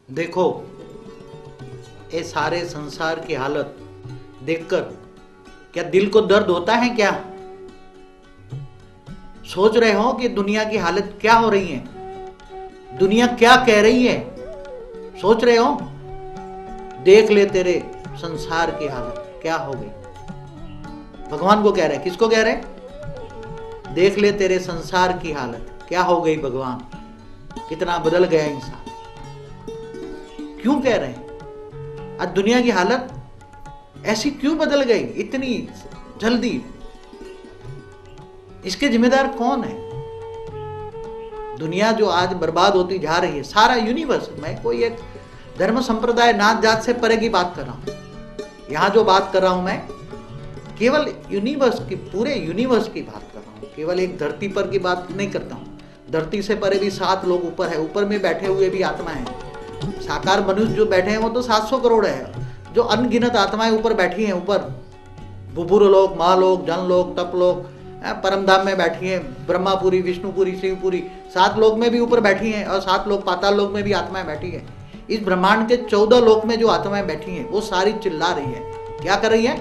देखो, ये सारे संसार की हालत देखकर क्या दिल को दर्द होता है क्या? सोच रहे हो कि दुनिया की हालत क्या हो रही है, दुनिया क्या कह रही है? सोच रहे हो? देख ले तेरे संसार की हालत क्या हो गई। भगवान को कह रहे, किसको कह रहे? देख ले तेरे संसार की हालत क्या हो गई भगवान, कितना बदल गया इंसान। क्यों कह रहे हैं? आज दुनिया की हालत ऐसी क्यों बदल गई इतनी जल्दी? इसके जिम्मेदार कौन है? दुनिया जो आज बर्बाद होती जा रही है, सारा यूनिवर्स, मैं कोई एक धर्म संप्रदाय नात जात से परे की बात कर रहा हूं। यहां जो बात कर रहा हूं मैं केवल यूनिवर्स की, पूरे यूनिवर्स की बात कर रहा हूं, केवल एक धरती पर की बात नहीं करता हूं। धरती से परे भी 7 लोग ऊपर है, ऊपर में बैठे हुए भी आत्मा है। साकार मनुष्य जो बैठे हैं वो तो 700 करोड़ है, जो अनगिनत आत्माएं ऊपर बैठी हैं, ऊपर बुभुर लोक, महालोक, जनलोक, तपलोक, परमधाम में बैठी है, ब्रह्मापुरी, विष्णुपुरी, शिवपुरी, 7 लोक में भी ऊपर बैठी हैं, और 7 लोक पाताल लोक में भी आत्माएं बैठी है। इस ब्रह्मांड के 14 लोक में जो आत्माएं बैठी हैं वो सारी चिल्ला रही है। क्या कर रही है?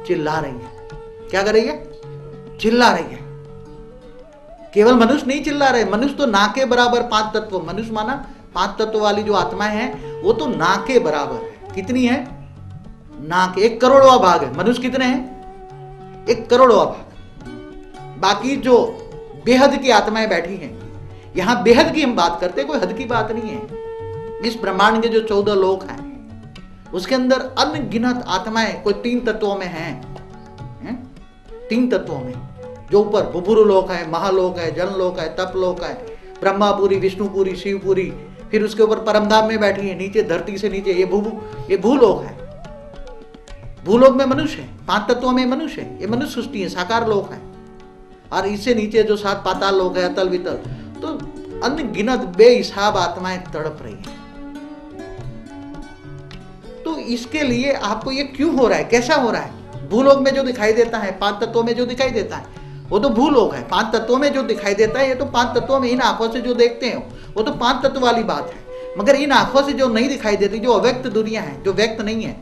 चिल्ला रही है। क्या कर रही है? चिल्ला रही है। केवल मनुष्य नहीं चिल्ला रहे, मनुष्य तो ना के बराबर 5 तत्व, मनुष्य माना 5 तत्व वाली जो आत्माएं हैं वो तो ना के बराबर है। कितनी है? ना के 1 करोड़वा भाग है। मनुष्य कितने हैं? 1 करोड़वा भाग। बाकी जो बेहद की आत्माएं बैठी हैं, यहां बेहद की हम बात करते हैं, कोई हद की बात नहीं है। इस ब्रह्मांड के जो 14 लोक हैं उसके अंदर अनगिनत आत्माएं कोई 3 तत्वों में हैं, 3 तत्वों में, जो ऊपर बुभुर लोक है, महालोक है, जनलोक है, तपलोक है, ब्रह्मापुरी, विष्णुपुरी, शिवपुरी, फिर उसके ऊपर परमधाम में बैठी है, नीचे धरती से नीचे ये भूलोक है। भूलोक में मनुष्य है, 5 तत्वों में मनुष्य है, ये मनुष्य सृष्टि है, साकार लोक है। और इससे नीचे जो 7 पाताल लोक है, अतल वितल, तो अनगिनत बेहिसाब आत्माएं तड़प रही है। तो इसके लिए आपको ये क्यों हो रहा है, कैसा हो रहा है? भूलोक में जो दिखाई देता है, 5 तत्वों में जो दिखाई देता है वो तो भूलोक है। 5 तत्वों में जो दिखाई देता है ये तो 5 तत्वों में, इन आंखों से जो देखते हैं वो तो 5 तत्व वाली बात है। मगर इन आंखों से जो नहीं दिखाई देती, जो अव्यक्त दुनिया है, जो व्यक्त नहीं है,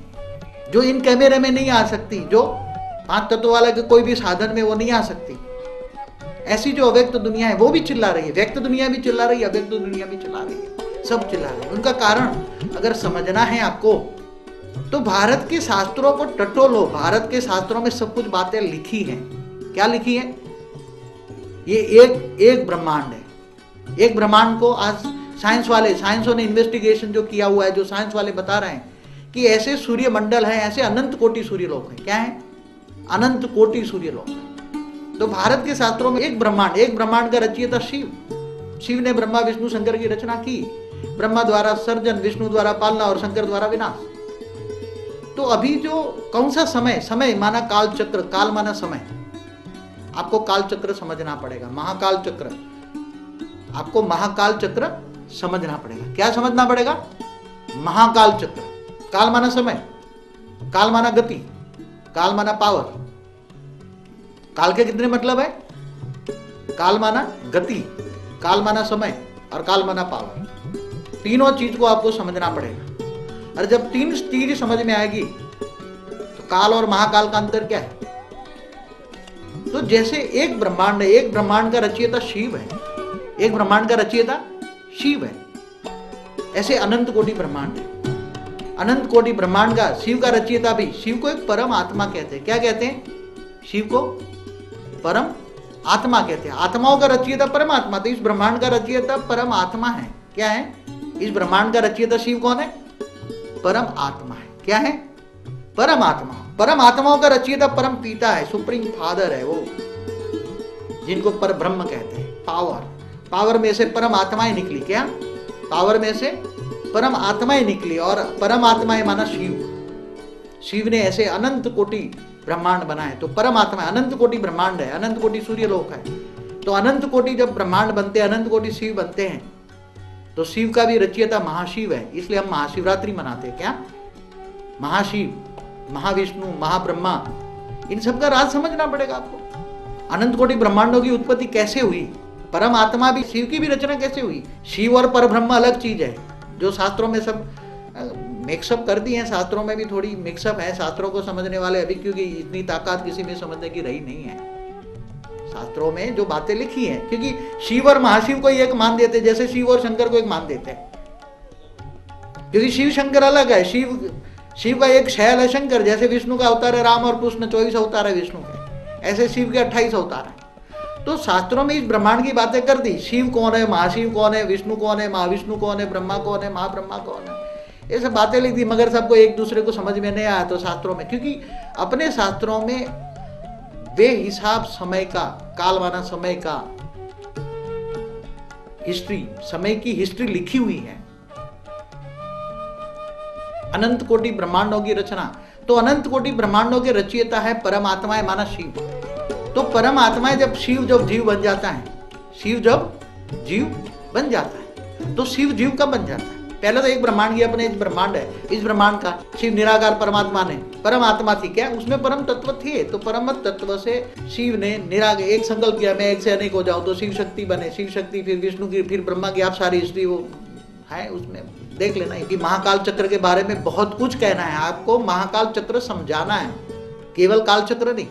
जो इन कैमरे में नहीं आ सकती, जो 5 तत्व वाला के कोई भी साधन में वो नहीं आ सकती, ऐसी जो अव्यक्त दुनिया है वो भी चिल्ला रही है। व्यक्त दुनिया भी चिल्ला रही है, अव्यक्त दुनिया भी चिल्ला रही है, सब चिल्ला रहे हैं। उनका कारण अगर समझना है आपको तो भारत के शास्त्रों को टटोलो। भारत के शास्त्रों में सब कुछ बातें लिखी हैं। क्या लिखी है? ये एक ब्रह्मांड है। एक ब्रह्मांड को आज साइंसों ने इन्वेस्टिगेशन जो किया हुआ है, जो साइंस वाले बता रहे हैं कि ऐसे सूर्य मंडल है, ऐसे अनंत कोटि सूर्यलोक है। क्या है? अनंत कोटि सूर्यलोक है। तो भारत के शास्त्रों में एक ब्रह्मांड का रचयिता शिव ने ब्रह्मा विष्णु शंकर की रचना की। ब्रह्मा द्वारा सर्जन, विष्णु द्वारा पालना और शंकर द्वारा विनाश। तो अभी जो कौन सा समय माना काल चक्र, काल माना समय, आपको काल चक्र समझना पड़ेगा। महाकाल चक्र, आपको महाकाल चक्र समझना पड़ेगा। क्या समझना पड़ेगा? महाकाल चक्र। काल माना समय, काल माना गति, काल माना पावर। काल के कितने मतलब है? काल माना गति, काल माना समय और काल माना पावर। तीनों चीज को आपको समझना पड़ेगा। और जब 3 चीज समझ में आएगी तो काल और महाकाल का अंतर क्या है? तो जैसे एक ब्रह्मांड है, एक ब्रह्मांड का रचयिता शिव है, एक ब्रह्मांड का रचयिता शिव है, ऐसे अनंत कोटि ब्रह्मांड है। अनंत कोटि ब्रह्मांड का शिव का रचयिता भी, शिव को एक परम आत्मा कहते हैं। क्या कहते हैं? शिव को परम आत्मा कहते हैं। आत्माओं का रचयिता परमात्मा, तो इस ब्रह्मांड का रचयिता परम आत्मा है। क्या है? इस ब्रह्मांड का रचयिता शिव कौन है? परम आत्मा है। क्या है? परम आत्मा। परम आत्माओं का रचयिता परम पिता है, सुप्रीम फादर है वो, जिनको पर ब्रह्म कहते हैं। पावर में से परम आत्माएं निकली। क्या? पावर में से परम आत्माएं निकली, और परम आत्माएं माना शिव ने ऐसे अनंत कोटि ब्रह्मांड बनाए। तो परम आत्मा अनंत कोटि ब्रह्मांड है, अनंत कोटि सूर्यलोक है। तो अनंत कोटि जब ब्रह्मांड बनते हैं, अनंत कोटि शिव बनते हैं, तो शिव का भी रचयिता महाशिव है। इसलिए हम महाशिवरात्रि मनाते हैं। क्या? महाशिव, महाविष्णु, महाब्रह्मा, इन सब का राज समझना पड़ेगा आपको। अनंत कोटि ब्रह्मांडों की उत्पत्ति कैसे हुई? परम आत्मा भी, शिव की भी रचना कैसे हुई? शिव और परब्रह्म अलग चीज है, जो शास्त्रों में सब मिक्सअप कर दी हैं, शास्त्रों में भी थोड़ी मिक्सअप है, शास्त्रों को समझने वाले अभी, क्योंकि इतनी ताकत किसी में समझने की रही नहीं है शास्त्रों में जो बातें लिखी हैं, क्योंकि शिव और महाशिव को एक मान देते, जैसे शिव और शंकर को एक मान देते हैं, क्योंकि शिव शंकर अलग है। शिव का एक शैल है शंकर, जैसे विष्णु का अवतार है राम और कृष्ण 24 अवतार है विष्णु के, ऐसे शिव के 28 अवतार है। तो शास्त्रों में इस ब्रह्मांड की बातें कर दी, शिव कौन है, महाशिव कौन है, विष्णु कौन है, महाविष्णु कौन है, ब्रह्मा कौन है, महाब्रह्मा कौन है, ये सब बातें लिख दी, मगर सबको एक दूसरे को समझ में नहीं आया। तो शास्त्रों में, क्योंकि अपने शास्त्रों में वे हिसाब समय का, कालमाना समय का हिस्ट्री, समय की हिस्ट्री लिखी हुई है। अनंत कोटि ब्रह्मांडों की रचना, तो अनंत कोटि ब्रह्मांडों के रचयिता है परमात्माएं माना शिव। तो परमात्माएं जब शिव जब जीव बन जाता है, शिव जब जीव बन जाता है, तो शिव जीव कब बन जाता है? पहले तो एक ब्रह्मांड की अपने ब्रह्मांड है, इस ब्रह्मांड का शिव निराकार परमात्मा ने, परमात्मा थी क्या, उसमें परम तत्व थे, तो परम तत्व से शिव ने निराकार एक संकल्प किया, मैं एक से अनेक हो जाऊं, तो शिव शक्ति बने, शिव शक्ति फिर विष्णु की, फिर ब्रह्मा की, आप सारी हिस्ट्री वो है उसमें देख लेना है कि महाकाल चक्र के बारे में बहुत कुछ कहना है आपको, महाकाल चक्र समझाना है, केवल काल चक्र नहीं।